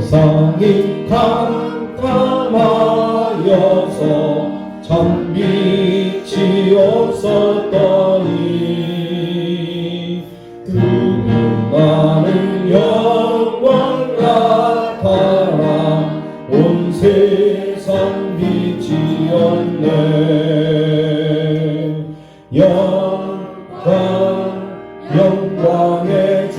세상이 캄캄하여서 참 빛이 없었더니 그는 나는 영광 같아라 온 세상 빛이었네. 영광의 주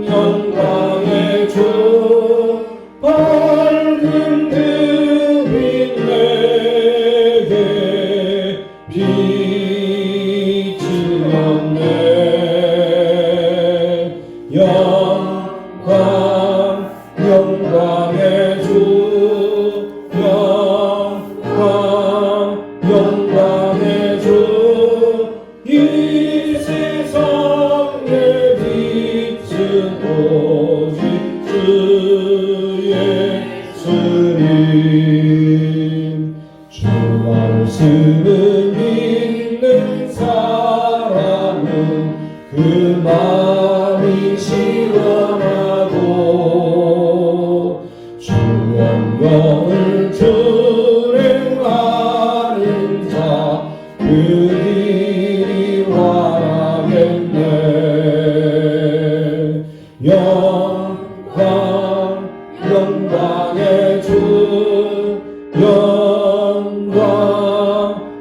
영광의 주 밝은 그빛 내게 비치었네. 영광의 주 영광의 주 이 세상의 빛은 오직 주 예수님. 주 말씀을 믿는 사람은 그 마음이 시원하고 주 명령을 준행하는 자 그 길이 완하겠네. 영광의 주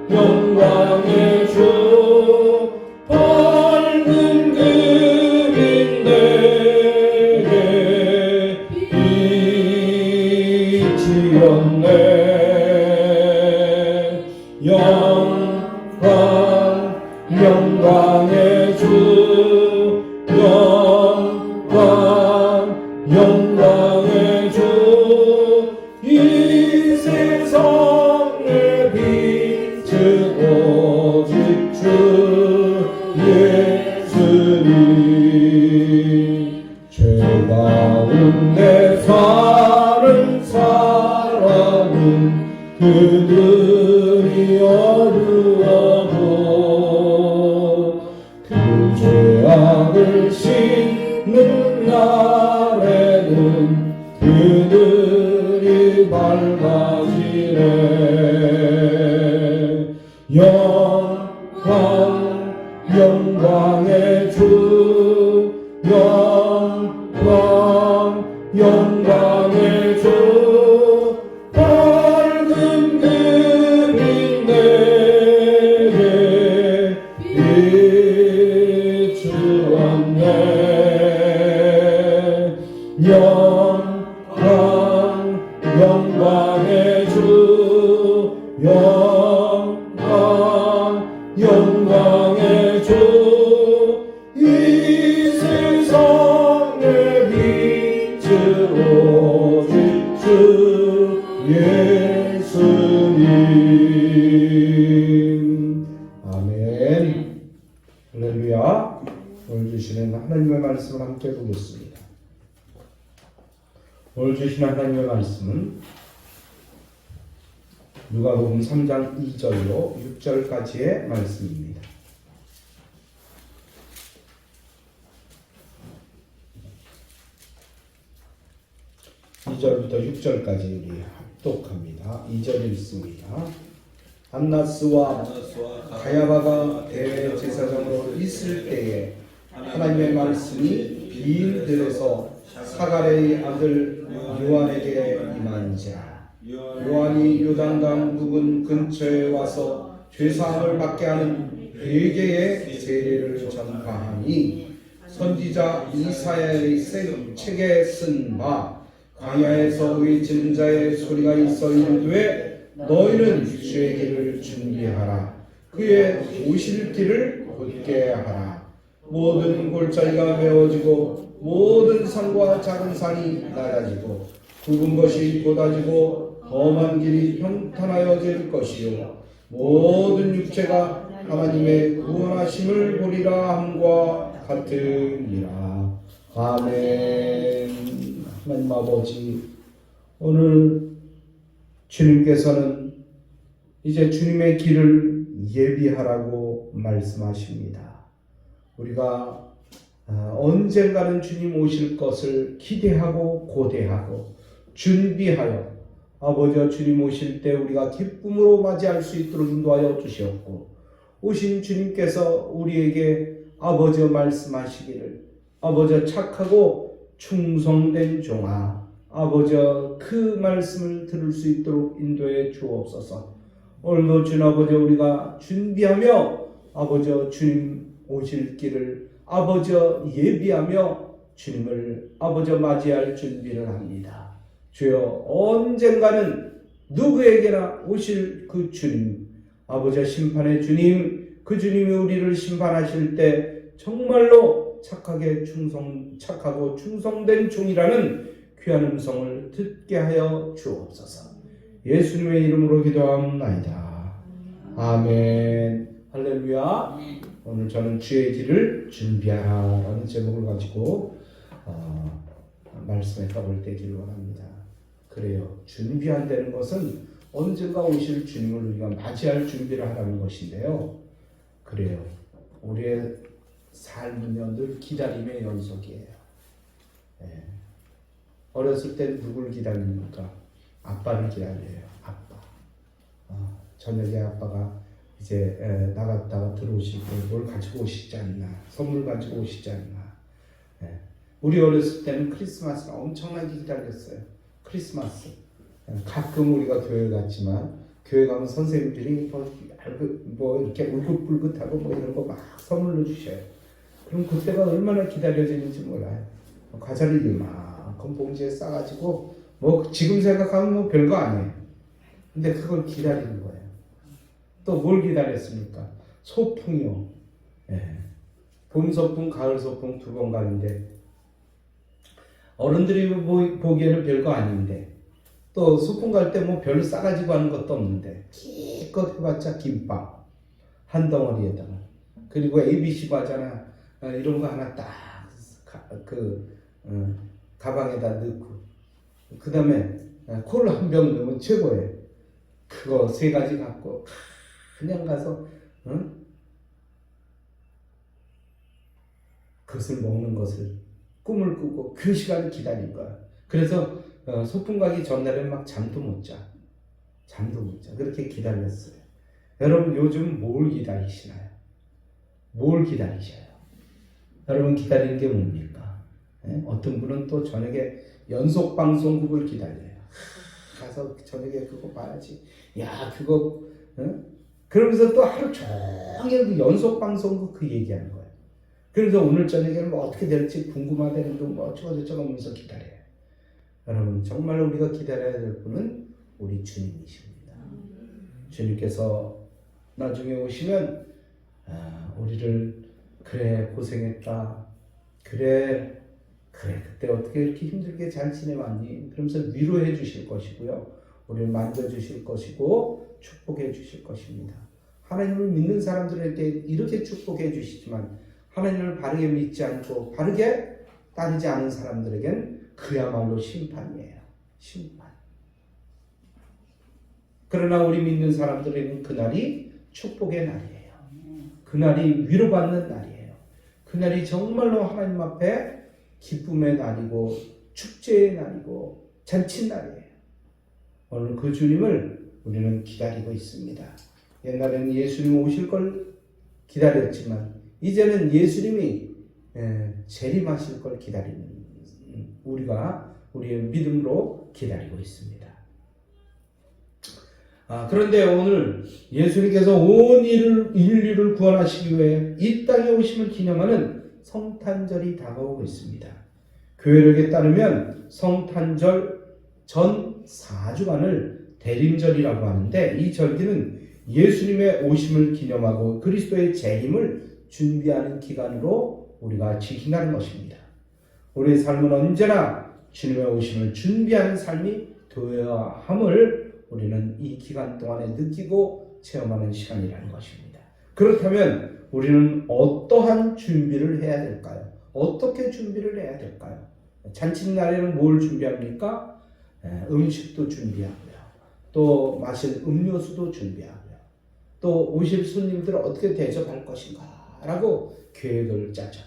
영광의 주 밝은 그빛 내게 비치었네. 영광의 주 영광의 주 이 세상의 빛은 오직 주 예수님. 죄 가운데 사는 사람은 그들이 어두워도 그 죄악을 씻는 날에는 그들이 밝아지네. 영광의 주 영광의 주 밝은 그빛 내게 비추었네. 영광의 주 영광의 주 이 세상의 빛은 오직 주 예수님. 아멘. 할렐루야. 오늘 주시는 하나님의 말씀을 함께 보겠습니다. 오늘 주시는 하나님의 말씀은 누가복음 3장 2절로 6절까지의 말씀입니다. 2절부터 6절까지 우리 합독합니다. 2절 읽습니다. 안나스와 가야바가 대제사장으로 있을 때에 하나님의 말씀이 비인들에서 사가랴의 아들 요한에게 임한지라. 요한이 요단강 부근 근처에 와서 죄사함을 받게 하는 회개의 세례를 전파하니 선지자 이사야의 책에 쓴 바 광야에서 외치는 자의 소리가 있어 이르되 너희는 주의 길을 준비하라. 그의 오실 길을 곧게 하라. 모든 골짜기가 메워지고 모든 산과 작은 산이 낮아지고 굵은 것이 돋아지고 험한 길이 평탄하여질 것이요 모든 육체가 하나님의 구원하심을 보리라 함과 같으니라. 아멘. 하나님 아버지, 오늘 주님께서는 이제 주님의 길을 예비하라고 말씀하십니다. 우리가 언젠가는 주님 오실 것을 기대하고 고대하고 준비하여 아버지와 주님 오실 때 우리가 기쁨으로 맞이할 수 있도록 인도하여 주시옵고, 오신 주님께서 우리에게 아버지와 말씀하시기를, 아버지와 착하고 충성된 종아, 아버지와 그 말씀을 들을 수 있도록 인도해 주옵소서. 오늘도 주님 아버지 우리가 준비하며 아버지와 주님 오실 길을 아버지와 예비하며 주님을 아버지와 맞이할 준비를 합니다. 주여, 언젠가는 누구에게나 오실 그 주님, 아버지와 심판의 주님, 그 주님이 우리를 심판하실 때 정말로 착하고 충성된 종이라는 귀한 음성을 듣게 하여 주옵소서. 예수님의 이름으로 기도합나이다. 아멘. 할렐루야. 오늘 저는 주의 길을 준비하라 라는 제목을 가지고 말씀에 떠볼 때기를 원합니다. 그래요. 준비한다는 것은 언젠가 오실 주님을 우리가 맞이할 준비를 하라는 것인데요. 그래요. 우리의 삶이면 늘 기다림의 연속이에요. 예. 어렸을 때 누굴 기다립니까? 아빠를 기다려요. 아빠. 저녁에 아빠가 이제 나갔다가 들어오실 때 뭘 가지고 오시지 않나, 선물 가지고 오시지 않나. 예. 우리 어렸을 때는 크리스마스를 엄청나게 기다렸어요. 크리스마스. 가끔 우리가 교회 갔지만 교회 가면 선생님들이 뭐 이렇게 울긋불긋하고 뭐 이런 거 막 선물로 주셔요. 그럼 그때가 얼마나 기다려지는지 몰라요. 과자를 이만큼 봉지에 싸가지고 뭐 지금 생각하면 뭐 별거 아니에요. 근데 그걸 기다리는 거예요. 또 뭘 기다렸습니까? 소풍이요. 예. 봄 소풍, 가을 소풍 두 번 가는데 어른들이 보기에는 별거 아닌데, 또 소풍 갈 때 뭐 별로 싸가지고 하는 것도 없는데 기껏 해봤자 김밥 한 덩어리에다가, 그리고 ABC 과자나 이런 거 하나 딱 가방에다 넣고, 그 다음에 콜 한 병 넣으면 최고예요. 그거 세 가지 갖고 그냥 가서 그것을 먹는 것을 꿈을 꾸고 그 시간을 기다린 거야. 그래서 소풍 가기 전날에 막 잠도 못 자. 그렇게 기다렸어요. 여러분 요즘 뭘 기다리시나요? 뭘 기다리셔요? 여러분 기다리는 게 뭡니까? 어떤 분은 또 저녁에 연속 방송국을 기다려요. 가서 저녁에 그거 봐야지. 야 그거 그러면서 또 하루 종일 그 연속 방송국 그 얘기하는 거예요. 그래서 오늘 저녁에는 뭐 어떻게 될지 궁금하다는 둥 뭐 어쩌고저쩌고 하면서 기다려요. 여러분 정말 우리가 기다려야 될 분은 우리 주님이십니다. 주님께서 나중에 오시면 우리를 그래 고생했다, 그래 그때 어떻게 이렇게 힘들게 잘 지내왔니? 그러면서 위로해 주실 것이고요. 우리를 만져주실 것이고 축복해 주실 것입니다. 하나님을 믿는 사람들에게 이렇게 축복해 주시지만 하나님을 바르게 믿지 않고 바르게 따르지 않은 사람들에겐 그야말로 심판이에요. 심판. 그러나 우리 믿는 사람들에게는 그날이 축복의 날이에요. 그날이 위로받는 날이에요. 그날이 정말로 하나님 앞에 기쁨의 날이고 축제의 날이고 잔칫날이에요. 오늘 그 주님을 우리는 기다리고 있습니다. 옛날에는 예수님 오실 걸 기다렸지만 이제는 예수님이 재림하실 걸 기다리는 우리의 믿음으로 기다리고 있습니다. 그런데 오늘 예수님께서 온 인류를 구원하시기 위해 이 땅에 오심을 기념하는 성탄절이 다가오고 있습니다. 교회력에 따르면 성탄절 전 4주간을 대림절이라고 하는데, 이 절기는 예수님의 오심을 기념하고 그리스도의 재림을 준비하는 기간으로 우리가 지킨다는 것입니다. 우리의 삶은 언제나 주님의 오심을 준비하는 삶이 되어야 함을 우리는 이 기간 동안에 느끼고 체험하는 시간이라는 것입니다. 그렇다면 우리는 어떠한 준비를 해야 될까요? 어떻게 준비를 해야 될까요? 잔칫날에는 뭘 준비합니까? 음식도 준비하고요. 또 마실 음료수도 준비하고요. 또 오실 손님들을 어떻게 대접할 것인가 라고 계획을 짜죠.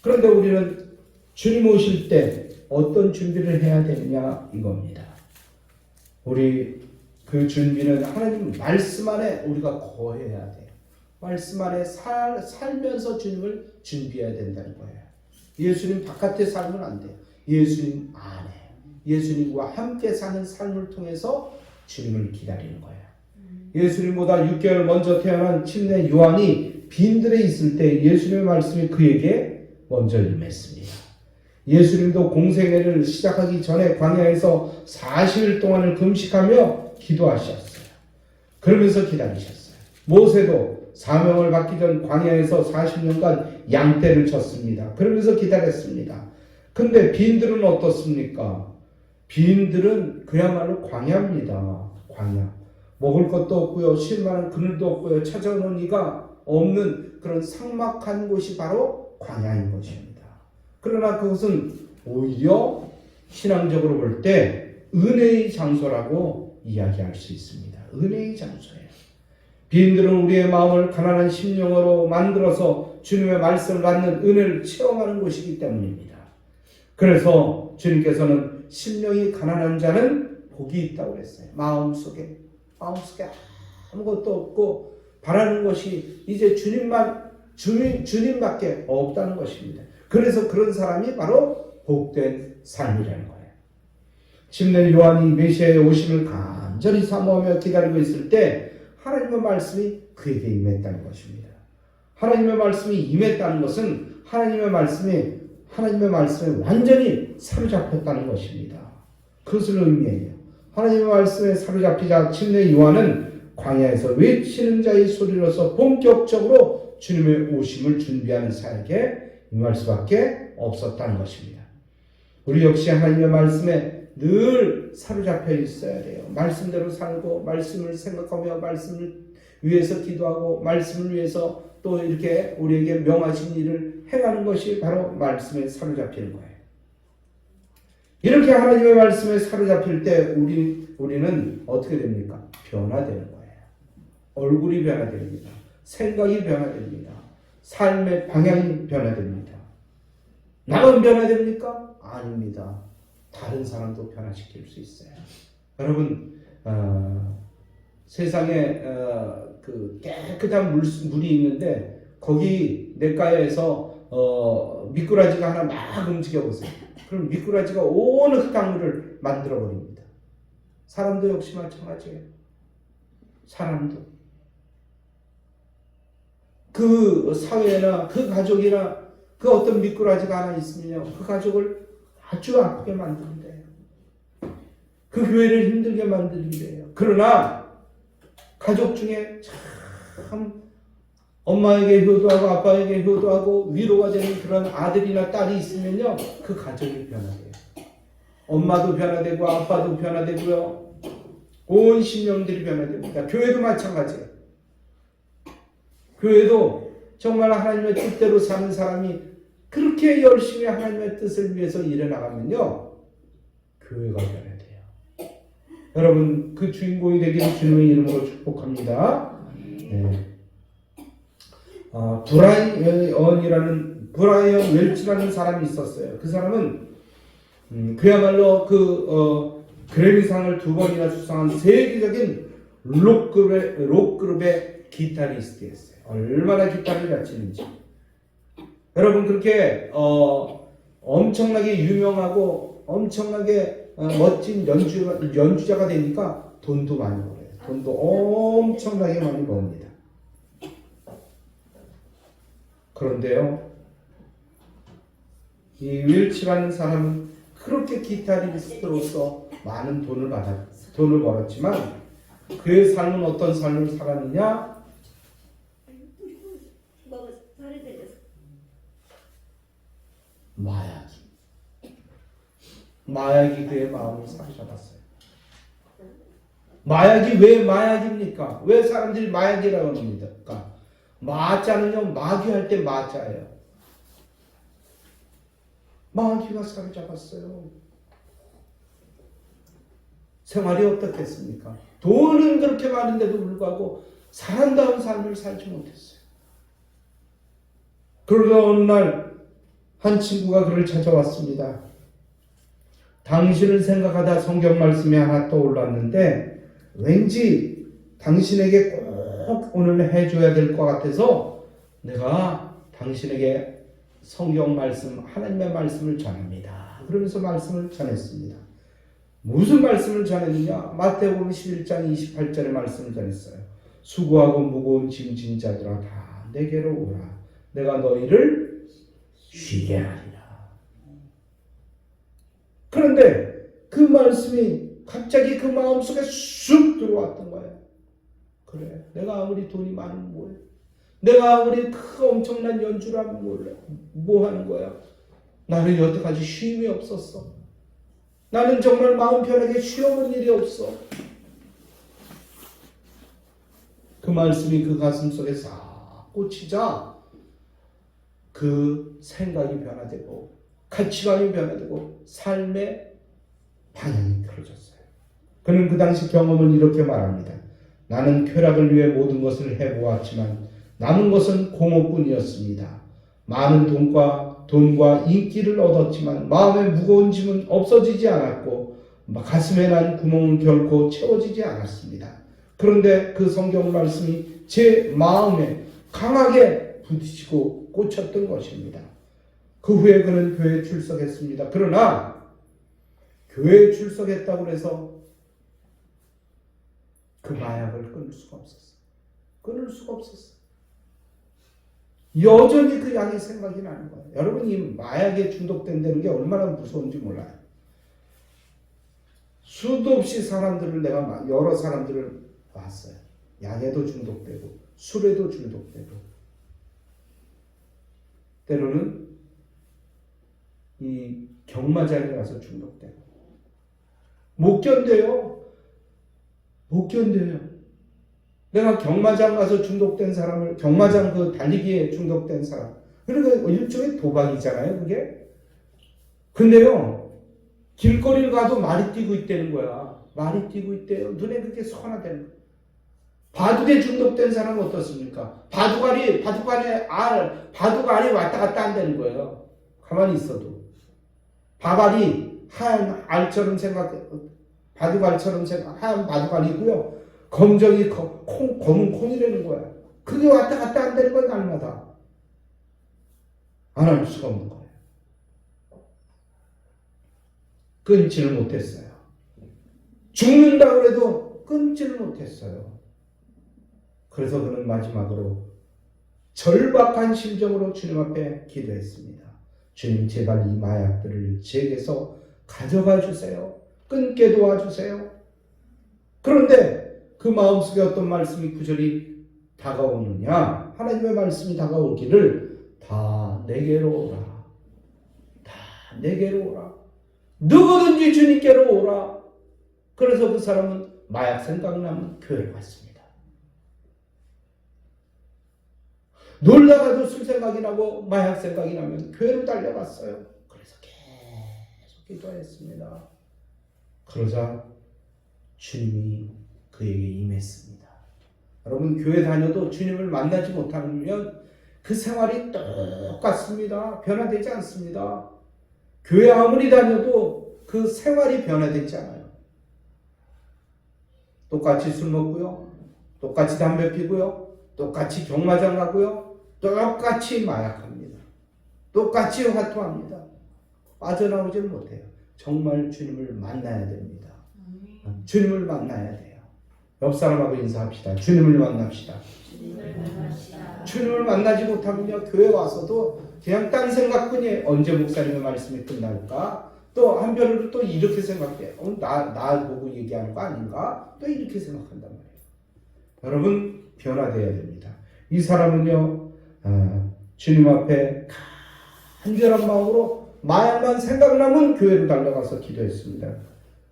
그런데 우리는 주님 오실 때 어떤 준비를 해야 되느냐 이겁니다. 우리 그 준비는 하나님 말씀 안에 우리가 거해야 돼요. 말씀 안에 살면서 주님을 준비해야 된다는 거예요. 예수님 바깥에 살면 안 돼요. 예수님 안에, 예수님과 함께 사는 삶을 통해서 주님을 기다리는 거예요. 예수님보다 6개월 먼저 태어난 침례 요한이 빈들에 있을 때 예수님의 말씀이 그에게 먼저 임했습니다. 예수님도 공생애를 시작하기 전에 광야에서 40일 동안을 금식하며 기도하셨어요. 그러면서 기다리셨어요. 모세도 사명을 받기 전 광야에서 40년간 양떼를 쳤습니다. 그러면서 기다렸습니다. 근데 빈들은 어떻습니까? 빈들은 그야말로 광야입니다. 광야. 먹을 것도 없고요. 쉴 만한 그늘도 없고요. 찾아오는 이가 없는 그런 삭막한 곳이 바로 광야인 것입니다. 그러나 그것은 오히려 신앙적으로 볼 때 은혜의 장소라고 이야기할 수 있습니다. 은혜의 장소예요. 빈들은 우리의 마음을 가난한 심령으로 만들어서 주님의 말씀을 받는 은혜를 체험하는 곳이기 때문입니다. 그래서 주님께서는 심령이 가난한 자는 복이 있다고 그랬어요. 마음속에 아무것도 없고 바라는 것이 이제 주님밖에 없다는 것입니다. 그래서 그런 사람이 바로 복된 삶이라는 거예요. 침례 요한이 메시아의 오심을 간절히 사모하며 기다리고 있을 때 하나님의 말씀이 그에게 임했다는 것입니다. 하나님의 말씀이 임했다는 것은 하나님의 말씀에 완전히 사로잡혔다는 것입니다. 그것을 의미해요. 하나님의 말씀에 사로잡히자 침례 요한은 광야에서 외치는 자의 소리로서 본격적으로 주님의 오심을 준비하는 사역에 임할 수밖에 없었다는 것입니다. 우리 역시 하나님의 말씀에 늘 사로잡혀 있어야 돼요. 말씀대로 살고 말씀을 생각하며 말씀을 위해서 기도하고 말씀을 위해서 또 이렇게 우리에게 명하신 일을 행하는 것이 바로 말씀에 사로잡히는 거예요. 이렇게 하나님의 말씀에 사로잡힐 때 우리는 어떻게 됩니까? 변화되는 거예요. 얼굴이 변화됩니다. 생각이 변화됩니다. 삶의 방향이 변화됩니다. 나만 변화됩니까? 아닙니다. 다른 사람도 변화시킬 수 있어요. 여러분, 세상에 그 깨끗한 물이 있는데 거기 냇가에서 미꾸라지가 하나 막 움직여 보세요. 그럼 미꾸라지가 온 흙탕물을 만들어 버립니다. 사람도 역시 마찬가지예요. 사람도 그 사회나 그 가족이나 그 어떤 미꾸라지가 하나 있으면요, 그 가족을 아주 아프게 만든대요. 그 교회를 힘들게 만들게요. 그러나 가족 중에 참 엄마에게 효도하고 아빠에게 효도하고 위로가 되는 그런 아들이나 딸이 있으면요, 그 가정이 변화돼요. 엄마도 변화되고 아빠도 변화되고요, 온 심령들이 변화됩니다. 교회도 마찬가지예요. 교회도 정말 하나님의 뜻대로 사는 사람이 그렇게 열심히 하나님의 뜻을 위해서 일어나가면요, 교회가 변화돼요. 여러분, 그 주인공이 되기를 주님의 이름으로 축복합니다. 네. 브라이언 웰치라는 사람이 있었어요. 그 사람은 그야말로 그래미상을 2번이나 수상한 세계적인 록그룹의 기타리스트였어요. 얼마나 기타를 잘 치는지. 여러분, 그렇게 엄청나게 유명하고 엄청나게 멋진 연주자가 되니까 돈도 많이 벌어요. 돈도 엄청나게 많이 벌습니다. 그런데요, 이 윌치라는 사람은 그렇게 기타리스트로서 많은 돈을 벌었지만 그의 삶은 어떤 삶을 살았느냐? 마약이 그의 마음을 사로잡았어요. 마약이 왜 마약입니까? 왜 사람들이 마약이라고 합니까? 마자는요, 마귀할 때 마자예요. 마귀가 사로잡았어요. 생활이 어떻겠습니까? 돈은 그렇게 많은데도 불구하고 사람다운 삶을 살지 못했어요. 그러다 어느 날 한 친구가 그를 찾아왔습니다. 당신을 생각하다 성경 말씀이 하나 떠올랐는데 왠지 당신에게 꼭 오늘 해줘야 될 것 같아서 내가 당신에게 성경 말씀, 하나님의 말씀을 전합니다. 그러면서 말씀을 전했습니다. 무슨 말씀을 전했느냐? 마태복음 11장 28절의 말씀을 전했어요. 수고하고 무거운 짐진 자들아 다 내게로 오라. 내가 너희를 쉬게 하리라. 그런데 그 말씀이 갑자기 그 마음속에 쑥 들어왔던 거예요. 그래, 내가 아무리 돈이 많으면 뭐해? 내가 아무리 그 엄청난 연주를 하면 몰래 뭐 하는 거야? 나는 여태까지 쉼이 없었어. 나는 정말 마음 편하게 쉬어본 일이 없어. 그 말씀이 그 가슴속에 싹 꽂히자 그 생각이 변화되고 가치관이 변화되고 삶의 방향이 틀어졌어요. 그는 그 당시 경험을 이렇게 말합니다. 나는 쾌락을 위해 모든 것을 해보았지만 남은 것은 공허뿐이었습니다. 많은 돈과 인기를 얻었지만 마음의 무거운 짐은 없어지지 않았고 가슴에 난 구멍은 결코 채워지지 않았습니다. 그런데 그 성경 말씀이 제 마음에 강하게 부딪히고 꽂혔던 것입니다. 그 후에 그는 교회에 출석했습니다. 그러나 교회에 출석했다고 해서 그 마약을 끊을 수가 없었어요. 끊을 수가 없었어요. 여전히 그 약이 생각이 나는 거예요. 여러분, 이 마약에 중독된다는 게 얼마나 무서운지 몰라요. 수도 없이 내가 여러 사람들을 봤어요. 약에도 중독되고 술에도 중독되고 때로는 이 경마장에 가서 중독되고 못 견뎌요. 내가 경마장 가서 중독된 사람을, 경마장 그 달리기에 중독된 사람, 그러니까 일종의 도박이잖아요, 그게. 근데요, 길거리를 가도 말이 뛰고 있다는 거야. 말이 뛰고 있대요. 눈에 그게 선하다는 거야. 바둑에 중독된 사람은 어떻습니까? 바둑 알이 왔다 갔다 한다는 거예요. 가만히 있어도. 밥알이 하얀 알처럼 바둑 알처럼 하얀 바둑 알이고요. 검정이 검은 콩이라는 거야. 그게 왔다 갔다 한다는 건 날마다. 안 할 수가 없는 거예요. 끊지를 못했어요. 죽는다고 해도 끊지를 못했어요. 그래서 그는 마지막으로 절박한 심정으로 주님 앞에 기도했습니다. 주님, 제발 이 마약들을 제게서 가져가 주세요. 끊게 도와주세요. 그런데 그 마음속에 어떤 말씀이 구절이 다가오느냐? 하나님의 말씀이 다가오기를 다 내게로 오라. 다 내게로 오라. 누구든지 주님께로 오라. 그래서 그 사람은 마약 생각나면 교회를 갔습니다. 놀다가도 술 생각이 나고 마약 생각이 나면 교회로 달려갔어요. 그래서 계속 기도했습니다. 그러자 주님이 그에게 임했습니다. 여러분, 교회 다녀도 주님을 만나지 못하면 그 생활이 똑같습니다. 변화되지 않습니다. 교회 아무리 다녀도 그 생활이 변화되지 않아요. 똑같이 술 먹고요. 똑같이 담배 피고요. 똑같이 경마장 가고요. 똑같이 마약합니다. 똑같이 화투합니다. 빠져나오질 못해요. 정말 주님을 만나야 됩니다. 주님을 만나야 돼요. 옆 사람하고 인사합시다. 주님을 만납시다. 주님을 만나지 못하면요, 교회 와서도 그냥 딴 생각뿐이에요. 언제 목사님의 말씀이 끝날까? 또 한편으로 또 이렇게 생각해. 나 보고 얘기하는 거 아닌가? 또 이렇게 생각한단 말이에요. 여러분, 변화되어야 됩니다. 이 사람은요, 주님 앞에 간절한 마음으로 마약만 생각나면 교회로 달려가서 기도했습니다.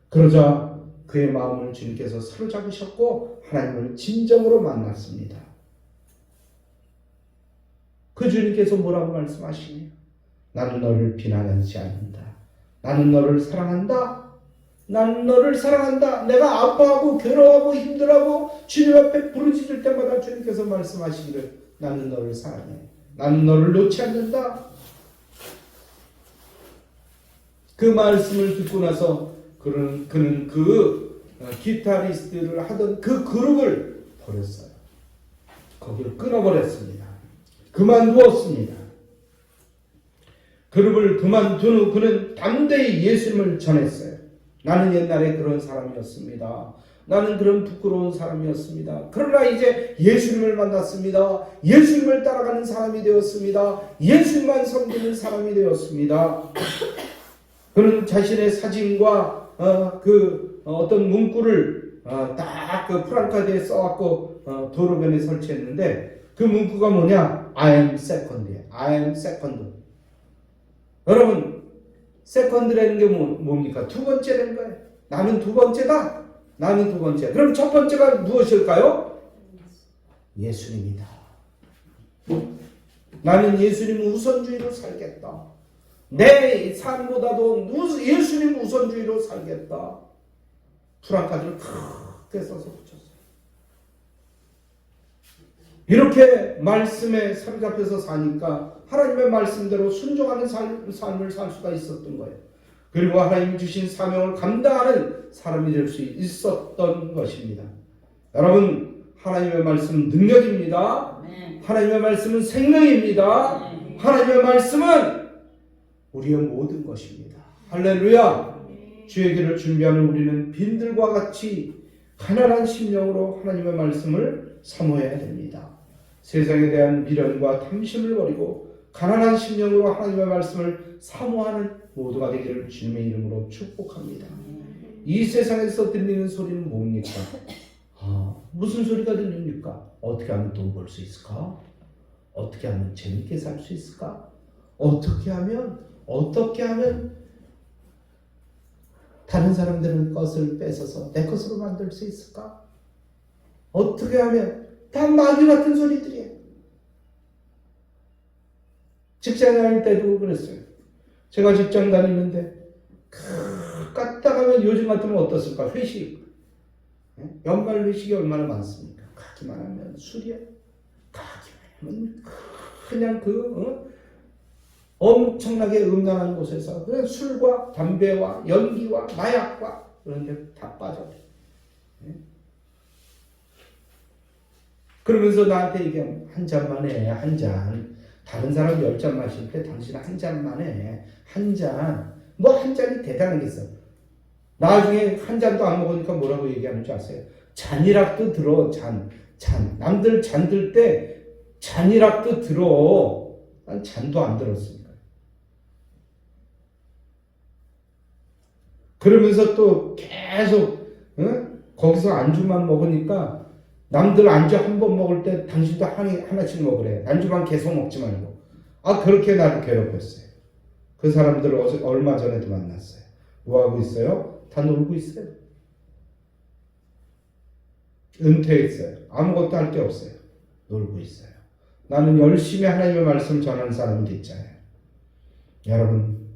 그러자 그의 마음을 주님께서 사로잡으셨고 하나님을 진정으로 만났습니다. 그 주님께서 뭐라고 말씀하시냐? 나는 너를 비난하지 않는다. 나는 너를 사랑한다. 나는 너를 사랑한다. 내가 아파하고 괴로워하고 힘들어하고 주님 앞에 부르짖을 때마다 주님께서 말씀하시기를 나는 너를 사랑해. 나는 너를 놓지 않는다. 그 말씀을 듣고 나서 그는 그 기타리스트를 하던 그 그룹을 버렸어요. 거기를 끊어버렸습니다. 그만두었습니다. 그룹을 그만둔 후 그는 담대히 예수님을 전했어요. 나는 옛날에 그런 사람이었습니다. 나는 그런 부끄러운 사람이었습니다. 그러나 이제 예수님을 만났습니다. 예수님을 따라가는 사람이 되었습니다. 예수님만 섬기는 사람이 되었습니다. 그는 자신의 사진과 어떤 문구를 딱 그 프랑카드에 써갖고 도로변에 설치했는데 그 문구가 뭐냐? I am second. I am second. 여러분, 세컨드라는 게 뭡니까? 두 번째라는 거예요. 나는 두 번째다. 나는 두 번째. 그럼 첫 번째가 무엇일까요? 예수님이다. 나는 예수님 우선주의로 살겠다. 내 삶보다도 예수님 우선주의로 살겠다. 프랑카드를 크게 써서 붙였어요. 이렇게 말씀에 사로잡혀서 사니까 하나님의 말씀대로 순종하는 삶을 살 수가 있었던 거예요. 그리고 하나님 주신 사명을 감당하는 사람이 될 수 있었던 것입니다. 여러분, 하나님의 말씀은 능력입니다. 하나님의 말씀은 생명입니다. 하나님의 말씀은 우리의 모든 것입니다. 할렐루야! 주의 길을 준비하는 우리는 빈들과 같이 가난한 심령으로 하나님의 말씀을 사모해야 됩니다. 세상에 대한 미련과 탐심을 버리고 가난한 심령으로 하나님의 말씀을 사모하는 모두가 되기를 주님의 이름으로 축복합니다. 이 세상에서 들리는 소리는 뭡니까? 무슨 소리가 들립니까? 어떻게 하면 돈 벌 수 있을까? 어떻게 하면 재밌게 살 수 있을까? 어떻게 하면 다른 사람들의 것을 뺏어서 내 것으로 만들 수 있을까? 어떻게 하면 다 마귀 같은 소리들이에요. 직장 다닐 때도 그랬어요. 제가 직장 다니는데 갔다 가면 요즘 같으면 어떻습니까? 회식. 연말 회식이 얼마나 많습니까? 가기만 하면 술이야. 가기만 하면 그냥 엄청나게 음란한 곳에서 그냥 술과 담배와 연기와 마약과 그런 데 다 빠져요. 그러면서 나한테 얘기하면 한 잔만 해, 한 잔. 다른 사람 10잔 마실 때 당신 한 잔만 해. 한 잔. 뭐 한 잔이 대단하겠어. 나중에 한 잔도 안 먹으니까 뭐라고 얘기하는 줄 아세요? 잔이락도 들어, 잔. 남들 잔 들 때 잔이락도 들어. 난 잔도 안 들었으니까. 그러면서 또 계속 거기서 안주만 먹으니까 남들 안주 한 번 먹을 때 당신도 하나씩 먹으래. 안주만 계속 먹지 말고. 그렇게 나를 괴롭혔어요. 그 사람들을 얼마 전에도 만났어요. 뭐 하고 있어요? 다 놀고 있어요. 은퇴했어요. 아무것도 할 게 없어요. 놀고 있어요. 나는 열심히 하나님의 말씀 전하는 사람이 됐잖아요. 여러분,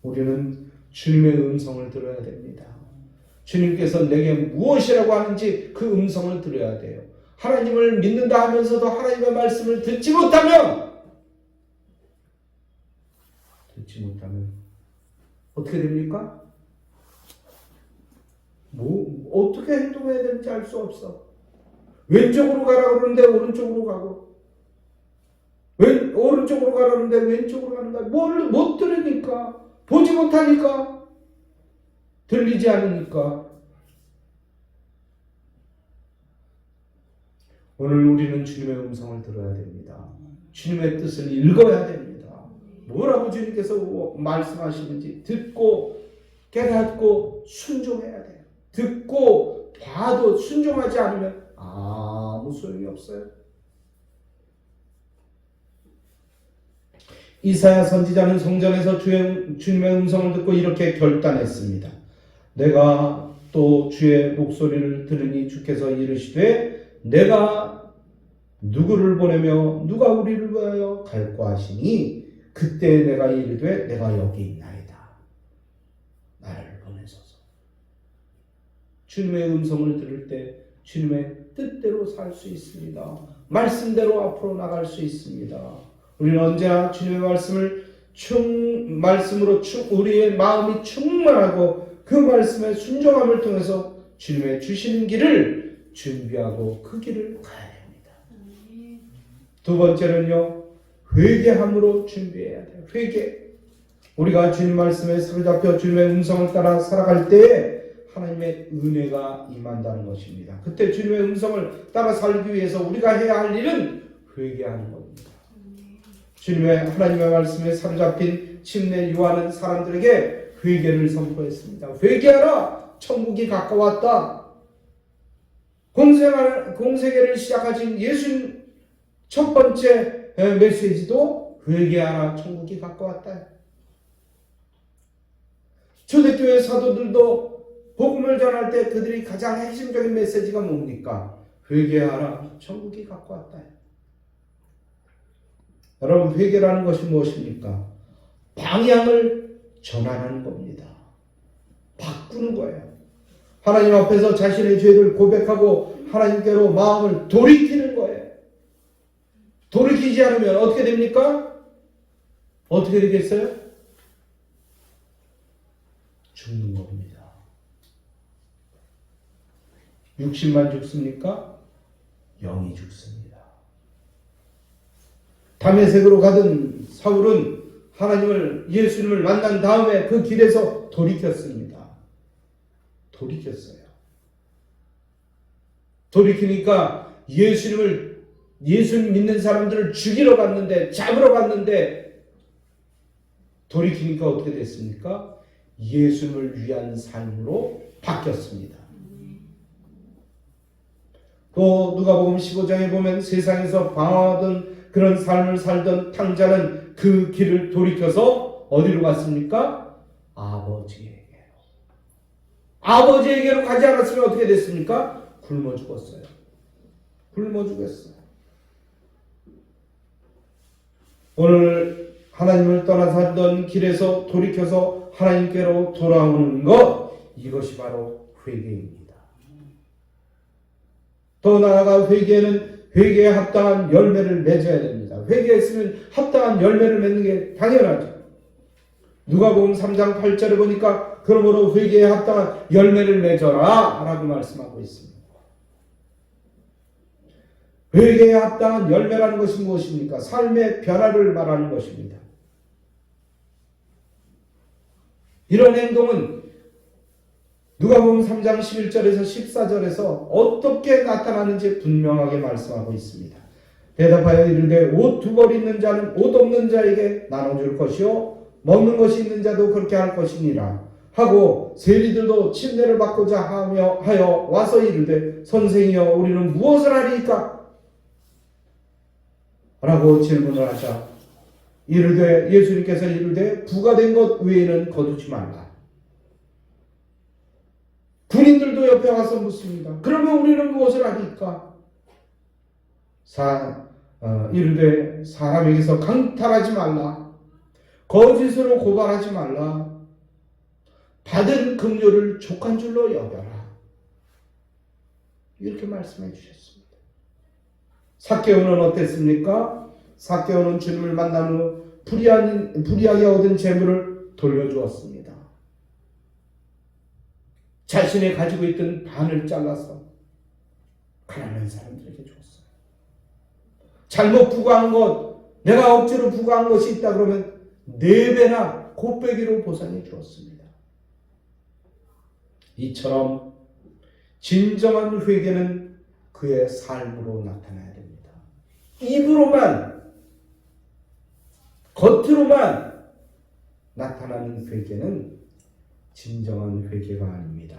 우리는 주님의 음성을 들어야 됩니다. 주님께서 내게 무엇이라고 하는지 그 음성을 들어야 돼요. 하나님을 믿는다 하면서도 하나님의 말씀을 듣지 못하면 어떻게 됩니까? 어떻게 행동해야 되는지 알 수 없어. 왼쪽으로 가라 그러는데 오른쪽으로 가고 오른쪽으로 가라는데 왼쪽으로 가는 거야. 뭘 못 들으니까, 보지 못하니까, 들리지 않으니까. 오늘 우리는 주님의 음성을 들어야 됩니다. 주님의 뜻을 읽어야 됩니다. 뭐라고 주님께서 말씀하시는지 듣고 깨닫고 순종해야 돼요. 듣고 봐도 순종하지 않으면 아무 소용이 없어요. 이사야 선지자는 성전에서 주님의 음성을 듣고 이렇게 결단했습니다. 내가 또 주의 목소리를 들으니 주께서 이르시되 내가 누구를 보내며 누가 우리를 위하여 갈고 하시니 그때 내가 이르되 내가 여기 있나이다. 나를 보내소서. 주님의 음성을 들을 때 주님의 뜻대로 살 수 있습니다. 말씀대로 앞으로 나갈 수 있습니다. 우리는 언제나 주님의 말씀을 말씀으로 우리의 마음이 충만하고 그 말씀의 순종함을 통해서 주님의 주시는 길을 준비하고 그 길을 가야 됩니다. 두 번째는요, 회개함으로 준비해야 돼요. 회개. 우리가 주님 말씀에 사로잡혀 주님의 음성을 따라 살아갈 때에 하나님의 은혜가 임한다는 것입니다. 그때 주님의 음성을 따라 살기 위해서 우리가 해야 할 일은 회개하는 겁니다. 하나님의 말씀에 사로잡힌 침례 요한은 사람들에게 회개를 선포했습니다. 회개하라! 천국이 가까웠다. 공생애를 시작하신 예수님 첫 번째 메시지도 회개하라, 천국이 가까웠다. 초대교회 사도들도 복음을 전할 때 그들이 가장 핵심적인 메시지가 뭡니까? 회개하라, 천국이 가까웠다. 여러분, 회개라는 것이 무엇입니까? 방향을 전환하는 겁니다. 바꾸는 거예요. 하나님 앞에서 자신의 죄를 고백하고 하나님께로 마음을 돌이키는 거예요. 돌이키지 않으면 어떻게 됩니까? 어떻게 되겠어요? 죽는 겁니다. 육신만 죽습니까? 영이 죽습니다. 다메섹으로 가던 사울은 예수님을 만난 다음에 그 길에서 돌이켰습니다. 돌이켰어요. 돌이키니까 예수님 믿는 사람들을 죽이러 갔는데, 잡으러 갔는데, 돌이키니까 어떻게 됐습니까? 예수님을 위한 삶으로 바뀌었습니다. 또 누가복음 15장에 보면 세상에서 방황하던 그런 삶을 살던 탕자는 그 길을 돌이켜서 어디로 갔습니까? 아버지에게로 가지 않았으면 어떻게 됐습니까? 굶어 죽었어요. 굶어 죽었어요. 오늘 하나님을 떠나 살던 길에서 돌이켜서 하나님께로 돌아오는 것, 이것이 바로 회개입니다. 더 나아가 회개에 합당한 열매를 맺어야 됩니다. 회개했으면 합당한 열매를 맺는 게 당연하죠. 누가복음 3장 8절에 보니까 그러므로 회개에 합당한 열매를 맺어라 라고 말씀하고 있습니다. 회개에 합당한 열매라는 것이 무엇입니까? 삶의 변화를 말하는 것입니다. 이런 행동은 누가복음 3장 11절에서 14절에서 어떻게 나타나는지 분명하게 말씀하고 있습니다. 대답하여 이르되 옷 두 벌 있는 자는 옷 없는 자에게 나눠줄 것이요 먹는 것이 있는 자도 그렇게 할 것이니라 하고 세리들도 침례를 받고자 하여 와서 이르되 선생이여 우리는 무엇을 하리이까? 라고 질문을 하자 예수님께서 이르되 부가 된 것 외에는 거두지 말라. 군인들도 옆에 와서 묻습니다. 그러면 우리는 무엇을 하리까? 이르되 사람에게서 강탈하지 말라. 거짓으로 고발하지 말라. 받은 금료를 족한 줄로 여겨라. 이렇게 말씀해 주셨습니다. 삭개오는 어땠습니까? 삭개오는 주님을 만난 후 불이하게 얻은 재물을 돌려주었습니다. 자신이 가지고 있던 반을 잘라서 가난한 사람들에게 줬어요. 잘못 부과한 것, 내가 억지로 부과한 것이 있다 그러면 4배나 곱빼기로 보상해 주었습니다. 이처럼 진정한 회개는 그의 삶으로 나타나야 됩니다. 입으로만, 겉으로만 나타나는 회개는 진정한 회개가 아닙니다.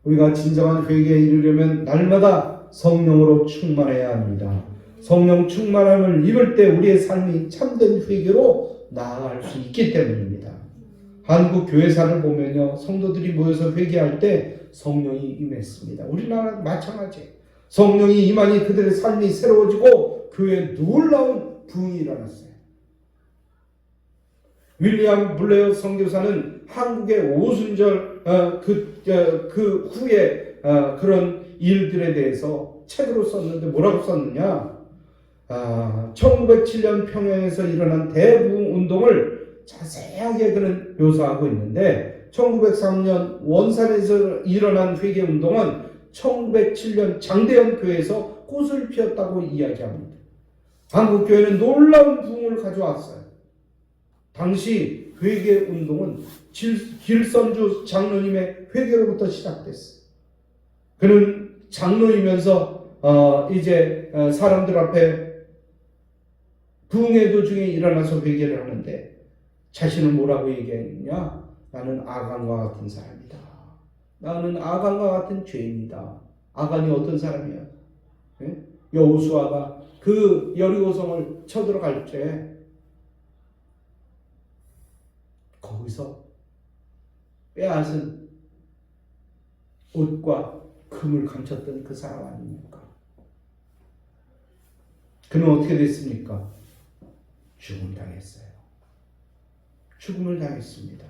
우리가 진정한 회개에 이르려면 날마다 성령으로 충만해야 합니다. 성령 충만함을 입을 때 우리의 삶이 참된 회개로 나아갈 수 있기 때문입니다. 한국 교회사를 보면요, 성도들이 모여서 회개할 때 성령이 임했습니다. 우리나라 마찬가지예요. 성령이 임하니 그들의 삶이 새로워지고 교회에 놀라운 부흥이 일어났어요. 윌리엄 블레어 선교사는 한국의 오순절 그 후에 그런 일들에 대해서 책으로 썼는데 뭐라고 썼느냐? 1907년 평양에서 일어난 대부흥운동을 자세하게 그는 묘사하고 있는데 1903년 원산에서 일어난 회개운동은 1907년 장대현 교회에서 꽃을 피웠다고 이야기합니다. 한국교회는 놀라운 부흥을 가져왔어요. 당시 회개운동은 길선주 장로님의 회개로부터 시작됐어요. 그는 장로이면서 이제 사람들 앞에 부흥의 도중에 일어나서 회개를 하는데 자신은 뭐라고 얘기했냐? 나는 아간과 같은 사람이다. 나는 아간과 같은 죄인이다. 아간이 어떤 사람이야? 여호수아가 그 여리고성을 쳐들어갈 때 거기서 빼앗은 옷과 금을 감췄던 그 사람 아닙니까? 그는 어떻게 됐습니까? 죽음을 당했어요. 죽음을 당했습니다.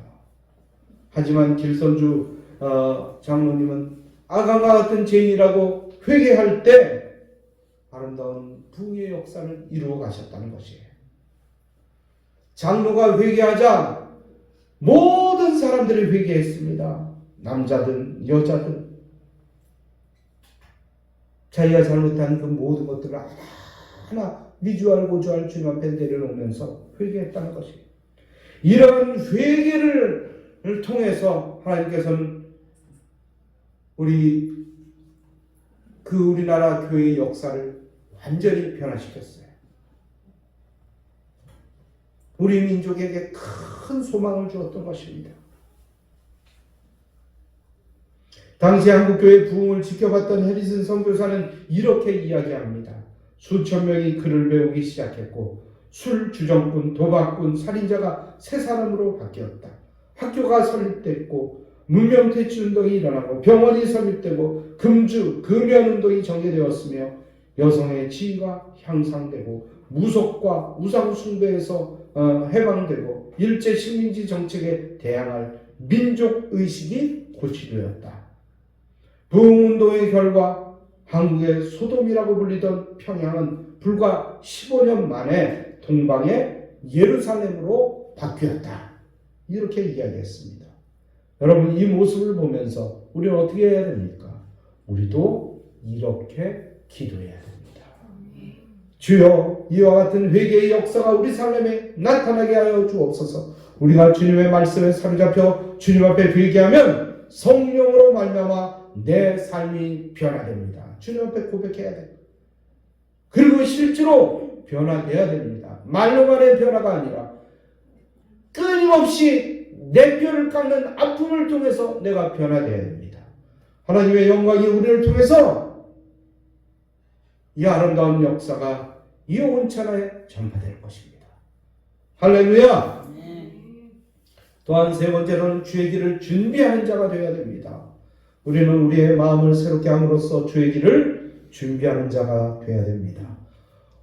하지만 길선주 장로님은 아간과 같은 죄인이라고 회개할 때 아름다운 부흥의 역사를 이루어 가셨다는 것이에요. 장로가 회개하자 모든 사람들이 회개했습니다. 남자든 여자든 자기가 잘못한 그 모든 것들을 하나 미주알 고주알 주님 앞에 내려놓으면서 회개했다는 것이에요. 이런 회개를 통해서 하나님께서는 우리나라 교회의 역사를 완전히 변화시켰어요. 우리 민족에게 큰 소망을 주었던 것입니다. 당시 한국교회 부흥을 지켜봤던 해리슨 선교사는 이렇게 이야기합니다. 수천 명이 글을 배우기 시작했고 술, 주정꾼, 도박꾼, 살인자가 새 사람으로 바뀌었다. 학교가 설립됐고 문명퇴치운동이 일어나고 병원이 설립되고 금주, 금연운동이 전개되었으며 여성의 지위가 향상되고 무속과 우상 숭배에서 해방되고 일제 식민지 정책에 대항할 민족의식이 고취되었다. 부흥운동의 결과 한국의 소돔이라고 불리던 평양은 불과 15년 만에 동방의 예루살렘으로 바뀌었다. 이렇게 이야기했습니다. 여러분, 이 모습을 보면서 우리는 어떻게 해야 됩니까? 우리도 이렇게 기도해야 됩니다. 주여, 이와 같은 회개의 역사가 우리 삶에 나타나게 하여 주옵소서. 우리가 주님의 말씀에 사로잡혀 주님 앞에 회개하면 성령으로 말미암아 내 삶이 변화됩니다. 주님 앞에 고백해야 돼요. 그리고 실제로 변화돼야 됩니다. 말로만의 변화가 아니라 끊임없이 내 뼈를 깎는 아픔을 통해서 내가 변화돼야 됩니다. 하나님의 영광이 우리를 통해서 이 아름다운 역사가 이 온천에 전파될 것입니다. 할렐루야! 또한 세 번째로는 주의 길을 준비하는 자가 되어야 됩니다. 우리는 우리의 마음을 새롭게 함으로써 주의 길을 준비하는 자가 되어야 됩니다.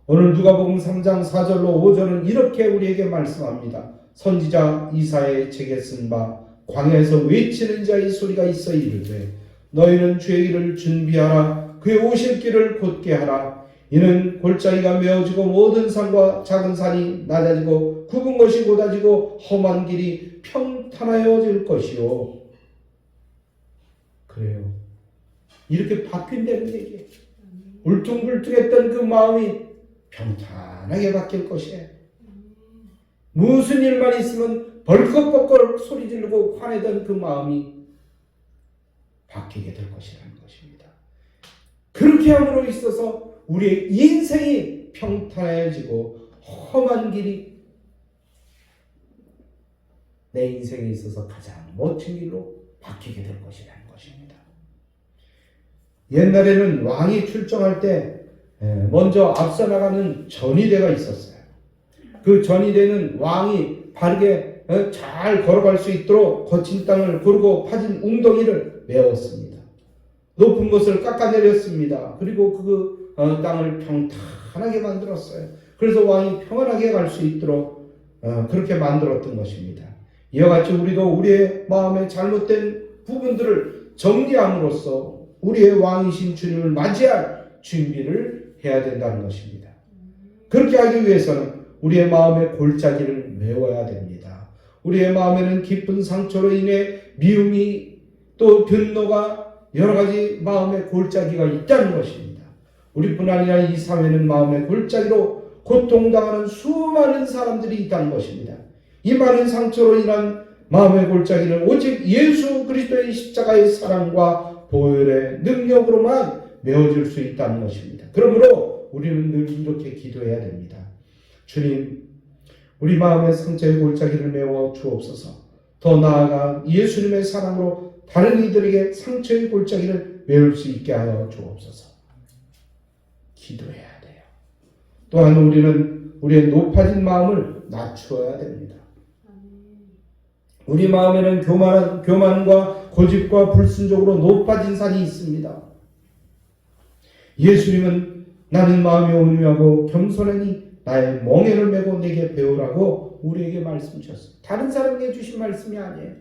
오늘 누가복음 3장 4절로 5절은 이렇게 우리에게 말씀합니다. 선지자 이사야의 책에 쓴 바 광야에서 외치는 자의 소리가 있어 이르되 너희는 주의 길을 준비하라. 그의 오실 길을 곧게 하라. 이는 골짜기가 메어지고 모든 산과 작은 산이 낮아지고 굽은 것이 곧아지고 험한 길이 평탄하여질 것이요. 그래요. 이렇게 바뀐다는 얘기예요. 울퉁불퉁했던 그 마음이 평탄하게 바뀔 것이에요. 무슨 일만 있으면 벌컥벌컥 소리 지르고 화내던 그 마음이 바뀌게 될 것이라는 것입니다. 그렇게 함으로 있어서 우리의 인생이 평탄해지고 험한 길이 내 인생에 있어서 가장 멋진 길로 바뀌게 될 것이라는 것입니다. 옛날에는 왕이 출정할 때 먼저 앞서 나가는 전위대가 있었어요. 그 전위대는 왕이 바르게 잘 걸어갈 수 있도록 거친 땅을 고르고 파진 웅덩이를 메웠습니다. 높은 것을 깎아내렸습니다. 그리고 그 땅을 평탄하게 만들었어요. 그래서 왕이 평안하게 갈 수 있도록 그렇게 만들었던 것입니다. 이와 같이 우리도 우리의 마음에 잘못된 부분들을 정리함으로써 우리의 왕이신 주님을 맞이할 준비를 해야 된다는 것입니다. 그렇게 하기 위해서는 우리의 마음의 골짜기를 메워야 됩니다. 우리의 마음에는 깊은 상처로 인해 미움이 또 분노가 여러 가지 마음의 골짜기가 있다는 것입니다. 우리뿐 아니라 이 사회는 마음의 골짜기로 고통당하는 수많은 사람들이 있다는 것입니다. 이 많은 상처로 인한 마음의 골짜기는 오직 예수 그리스도의 십자가의 사랑과 보혈의 능력으로만 메워질 수 있다는 것입니다. 그러므로 우리는 늘 이렇게 기도해야 됩니다. 주님, 우리 마음의 상처의 골짜기를 메워 주옵소서. 더 나아가 예수님의 사랑으로 다른 이들에게 상처의 골짜기를 메울 수 있게 하여 주옵소서. 기도해야 돼요. 또한 우리는 우리의 높아진 마음을 낮추어야 됩니다. 우리 마음에는 교만과 고집과 불순종으로 높아진 산이 있습니다. 예수님은 나는 마음이 온유하고 겸손하니 나의 멍에를 메고 내게 배우라고 우리에게 말씀 주셨어요. 다른 사람에게 주신 말씀이 아니에요.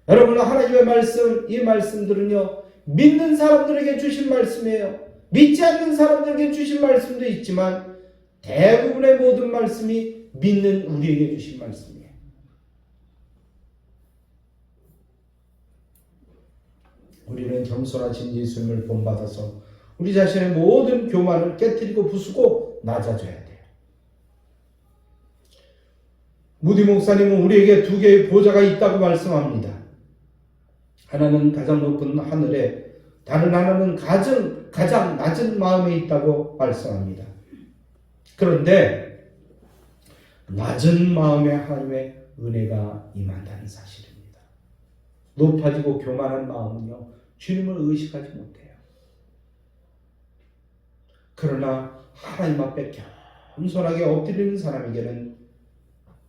여러분, 하나님의 말씀, 이 말씀들은요, 믿는 사람들에게 주신 말씀이에요. 믿지 않는 사람들에게 주신 말씀도 있지만 대부분의 모든 말씀이 믿는 우리에게 주신 말씀이에요. 우리는 겸손하신 예수님을 본받아서 우리 자신의 모든 교만을 깨뜨리고 부수고 낮아져야 돼요. 무디 목사님은 우리에게 두 개의 보좌가 있다고 말씀합니다. 하나는 가장 높은 하늘에, 다른 하나는 가장 낮은 마음에 있다고 말씀합니다. 그런데 낮은 마음에 하나님의 은혜가 임한다는 사실입니다. 높아지고 교만한 마음은요, 주님을 의식하지 못해요. 그러나 하나님 앞에 겸손하게 엎드리는 사람에게는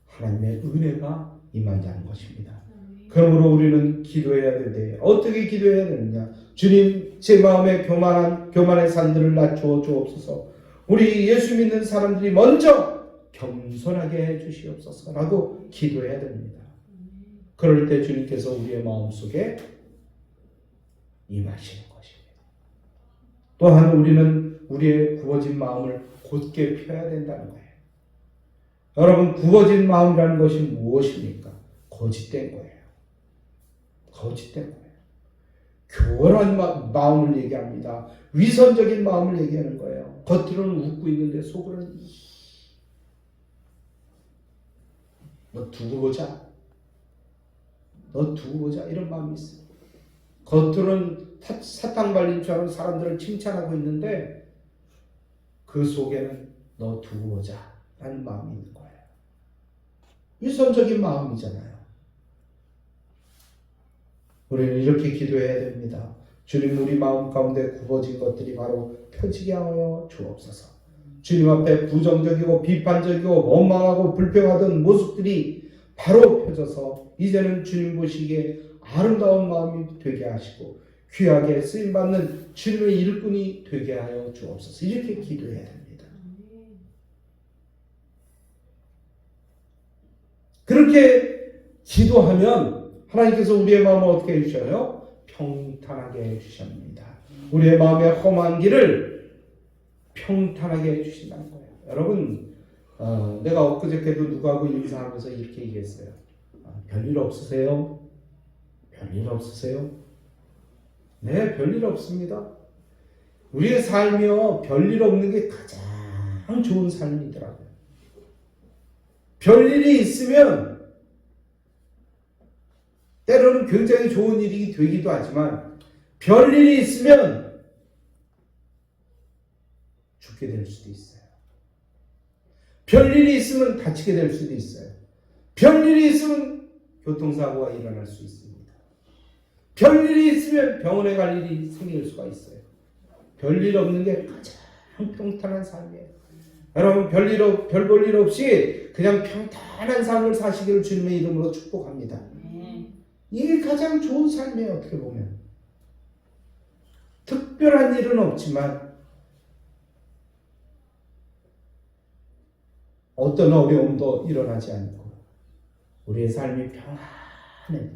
하나님의 은혜가 임한다는 것입니다. 그러므로 우리는 기도해야 돼요. 어떻게 기도해야 되느냐? 주님, 제 마음에 교만의 산들을 낮추어 주옵소서. 우리 예수 믿는 사람들이 먼저 겸손하게 해 주시옵소서라고 기도해야 됩니다. 그럴 때 주님께서 우리의 마음속에 임하시는 것입니다. 또한 우리는 우리의 굽어진 마음을 곧게 펴야 된다는 거예요. 여러분, 굽어진 마음이라는 것이 무엇입니까? 거짓된 거예요. 거짓된 거예요. 교활한 마음을 얘기합니다. 위선적인 마음을 얘기하는 거예요. 겉으로는 웃고 있는데 속으로는 너 두고 보자. 너 두고 보자. 이런 마음이 있어요. 겉으로는 사탕 발린 줄 알고 사람들을 칭찬하고 있는데 그 속에는 너 두고 보자 라는 마음이 있는 거예요. 위선적인 마음이잖아요. 우리는 이렇게 기도해야 됩니다. 주님, 우리 마음 가운데 굽어진 것들이 바로 펴지게 하여 주옵소서. 주님 앞에 부정적이고 비판적이고 원망하고 불평하던 모습들이 바로 펴져서 이제는 주님 보시기에 아름다운 마음이 되게 하시고 귀하게 쓰임받는 주님의 일꾼이 되게 하여 주옵소서. 이렇게 기도해야 됩니다. 그렇게 기도하면 하나님께서 우리의 마음을 어떻게 해주셔요? 평탄하게 해주십니다. 우리의 마음의 험한 길을 평탄하게 해주신다는 거예요. 여러분, 내가 엊그저께도 누구하고 인사하면서 이렇게 얘기했어요. 별일 없으세요? 별일 없으세요? 네, 별일 없습니다. 우리의 삶이요, 별일 없는 게 가장 좋은 삶이더라고요. 별일이 있으면 때로는 굉장히 좋은 일이 되기도 하지만 별일이 있으면 죽게 될 수도 있어요. 별일이 있으면 다치게 될 수도 있어요. 별일이 있으면 교통사고가 일어날 수 있습니다. 별일이 있으면 병원에 갈 일이 생길 수가 있어요. 별일 없는 게 가장 평탄한 삶이에요. 여러분, 별 볼 일 없이 그냥 평탄한 삶을 사시기를 주님의 이름으로 축복합니다. 이게 가장 좋은 삶이에요. 어떻게 보면 특별한 일은 없지만 어떤 어려움도 일어나지 않고 우리의 삶이 평안해.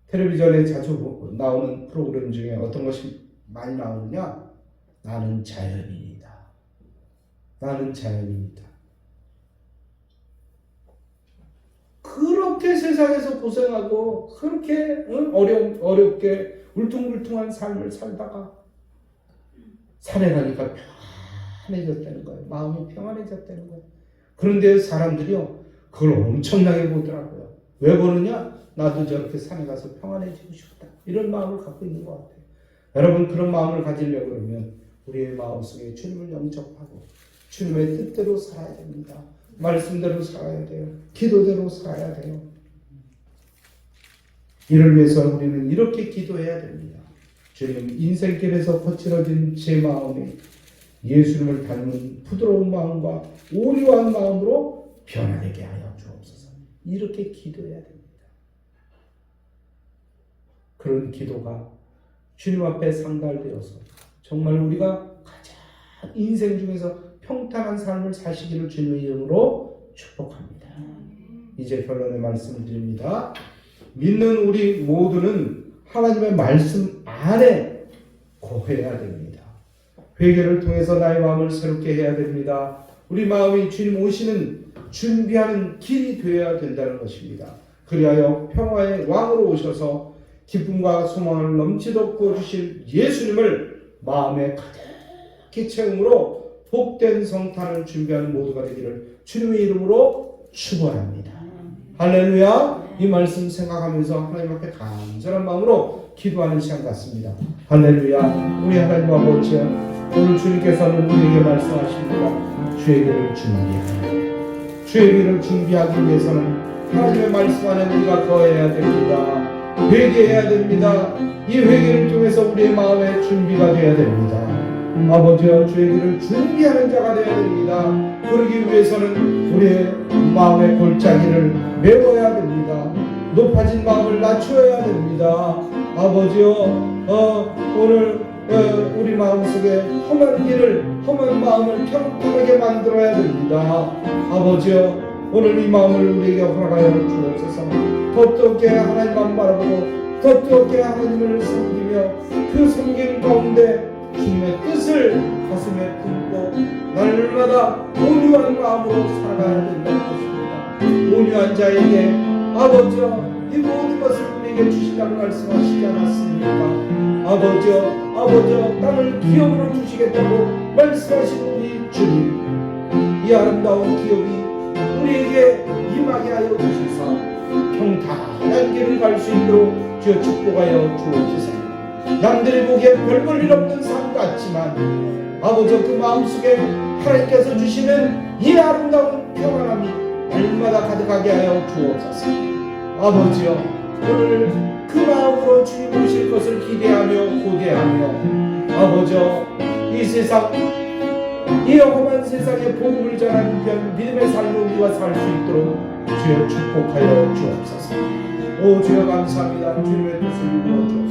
텔레비전에 자주 나오는 프로그램 중에 어떤 것이 많이 나오느냐? 나는 자연인이다. 나는 자연입니다. 그렇게 세상에서 고생하고 그렇게 어렵게 울퉁불퉁한 삶을 살다가 산에 가니까 편해졌다는 거예요. 마음이 평안해졌다는 거예요. 그런데 사람들이요 그걸 엄청나게 보더라고요. 왜 보느냐? 나도 저렇게 산에 가서 평안해지고 싶다. 이런 마음을 갖고 있는 것 같아요. 여러분 그런 마음을 가지려고 그러면 우리의 마음속에 주님을 영접하고 주님의 뜻대로 살아야 됩니다. 말씀대로 살아야 돼요. 기도대로 살아야 돼요. 이를 위해서 우리는 이렇게 기도해야 됩니다. 주님 인생길에서 거칠어진 제 마음이 예수님을 닮은 부드러운 마음과 온유한 마음으로 변화되게 하여 주옵소서. 이렇게 기도해야 됩니다. 그런 기도가 주님 앞에 상달되어서 정말 우리가 가장 인생 중에서 평탄한 삶을 사시기를 주님의 이름으로 축복합니다. 이제 결론의 말씀을 드립니다. 믿는 우리 모두는 하나님의 말씀 안에 거해야 됩니다. 회개를 통해서 나의 마음을 새롭게 해야 됩니다. 우리 마음이 주님 오시는 준비하는 길이 되어야 된다는 것입니다. 그리하여 평화의 왕으로 오셔서 기쁨과 소망을 넘치도록 부어주실 예수님을 마음에 가득히 채움으로 복된 성탄을 준비하는 모두가 되기를 주님의 이름으로 축원합니다. 할렐루야. 이 말씀 생각하면서 하나님 앞에 간절한 마음으로 기도하는 시간 같습니다. 할렐루야. 우리 하나님 아버지, 오늘 주님께서는 우리에게 말씀하십니다. 주의 길을 준비하라. 주의 길을 준비하기 위해서는 하나님의 말씀 안에 우리가 거해야 됩니다. 회개해야 됩니다. 이 회개를 통해서 우리의 마음의 준비가 되어야 됩니다. 아버지여, 주의 길을 준비하는 자가 되어야 됩니다. 그러기 위해서는 우리의 마음의 골짜기를 메워야 됩니다. 높아진 마음을 낮춰야 됩니다. 아버지여, 오늘 우리 마음속에 험한 마음을 평탄하게 만들어야 됩니다. 아버지여, 오늘 이 마음을 우리에게 허락하여 주옵소서. 더 뜨겁게 하나님만 바라보고 더 뜨겁게 하나님을 섬기며 그 섬김 가운데 주님의 뜻을 가슴에 품고 날마다 온유한 마음으로 살아가야 된다는 것입니다. 온유한 자에게 아버지여 이 모든 것을 우리에게 주시라고 말씀하시지 않았습니까? 아버지여 땅을 기업으로 주시겠다고 말씀하신 우리 주님, 이 아름다운 기업이 우리에게 임하게 하여 주시사 평탄한 길을 갈 수 있도록 주여 축복하여 주옵소서. 남들이 보기에 별 볼 일 없는 삶 같지만 아버지 그 마음속에 하나님께서 주시는 이 아름다운 평안함이 날마다 가득하게 하여 주옵소서. 아버지여, 오늘 그 마음으로 주님 오실 것을 기대하며 고대하며 아버지여, 이 세상 이 험한 세상에 복음을 전하는 믿음의 삶을 우리가 살 수 있도록 주여 축복하여 주옵소서. 오 주여 감사합니다. 주님의 뜻을 이루어 주옵소서.